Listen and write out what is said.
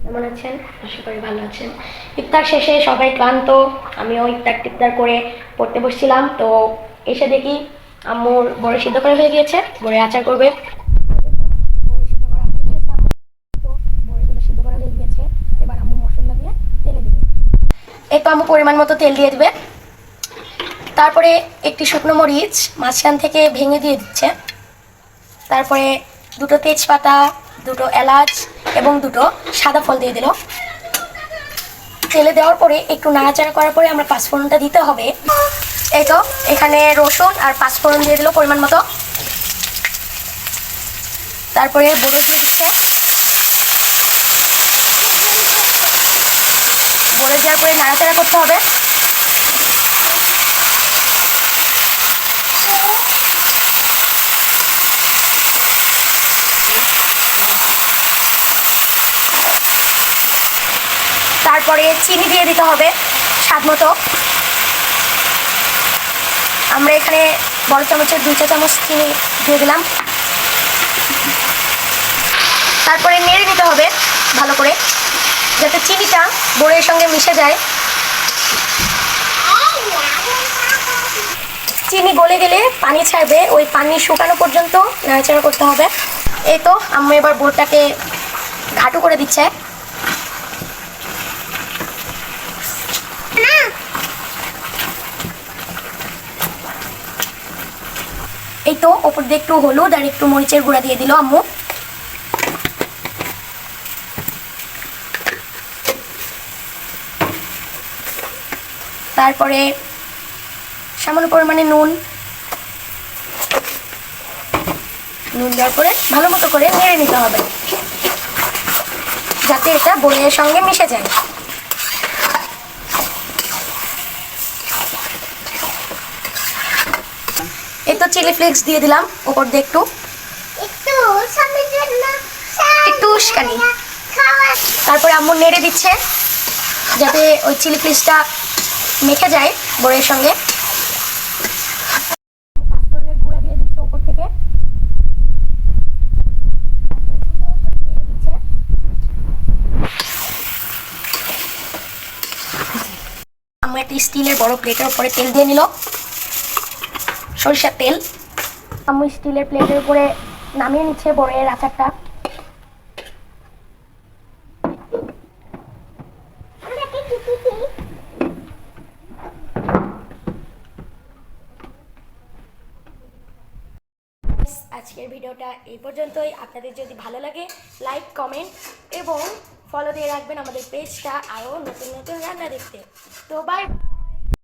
কেমন আছেন? আশা করি ভালো আছেন। ইফতার শেষে সবাই ক্লান্ত, আমিও ইফতার টিফতার করে পড়তে বসছিলাম। তো এসে দেখি আম্মুর বড়ি সিদ্ধ করা হয়ে গিয়েছে, বড়ি আচার করবে। বড়ি সিদ্ধ করা হয়ে গিয়েছে আম্মু, তো বড়িগুলো সিদ্ধ করা হয়ে গিয়েছে। এবার আম্মু মশলা দিয়ে তেলে দিবে। এই তো আম্মু পরিমাণ মতো তেল দিয়ে দিবে। তারপরে একটি শুকনো মরিচ মাঝখান থেকে ভেঙে দিয়ে দিচ্ছে। তারপরে দুটো তেজপাতা, দুটো এলাচ এবং দুটো সাদা ফল দিয়ে দিল। তেলে দেওয়ার পরে একটু নাড়াচাড়া করার পরে আমরা পাঁচফোড়নটা দিতে হবে। এই তো এখানে রসুন আর পাঁচফোড়ন দিয়ে দিল পরিমাণ মতো। তারপরে বড়ি দিয়ে দিচ্ছে। বড়ি দেওয়ার পরে নাড়াচাড়া করতে হবে। তারপরে চিনি দিয়ে দিতে হবে স্বাদ মতো। আমরা এখানে বড় চামচের 2 চা চামচ চিনি দিয়ে দিলাম। তারপরে নেড়ে নিতে হবে ভালো করে, যাতে চিনিটা বড়ির সঙ্গে মিশে যায়। চিনি গলে গেলে পানি ছাড়বে, ওই পানি শুকানো পর্যন্ত নাড়াচাড়া করতে হবে। এই তো আম্মু এবার বড়িটাকে ঘাটু করে দিচ্ছে। এই তো ওপর দিয়ে একটু হলুদ আর একটু মরিচের গুঁড়া দিয়ে দিল আম্মু। তারপরে সামান্য পরিমাণে নুন দেওয়ার পরে ভালো মতো করে নেড়ে নিতে হবে, যাতে এটা বড়ির সঙ্গে মিশে যায়। এই তো চিলি ফ্লেক্স দিয়ে দিলাম ওপর দিয়ে একটু উস্কানি। তারপরে আম্মু নেড়ে দিচ্ছে যাতে ওই চিলি ফ্লেক্সটা মেখে যায় বড়ির সঙ্গে। পাঁচফোড়নের গুঁড়া দিয়ে দিচ্ছে ওপর থেকে। আম্মু একটা স্টিলের বড় প্লেটের উপরে তেল দিয়ে নিল, সরিষার তেল। আম্মু স্টিলের প্লেটের উপরে নামিয়ে নিচ্ছে বড়ির আচারটা। আজকের ভিডিওটা এই পর্যন্তই। আপনাদের যদি ভালো লাগে লাইক, কমেন্ট এবং ফলো দিয়ে রাখবেন আমাদের পেজটা, আরও নতুন নতুন রান্না দেখতে। তো বাই।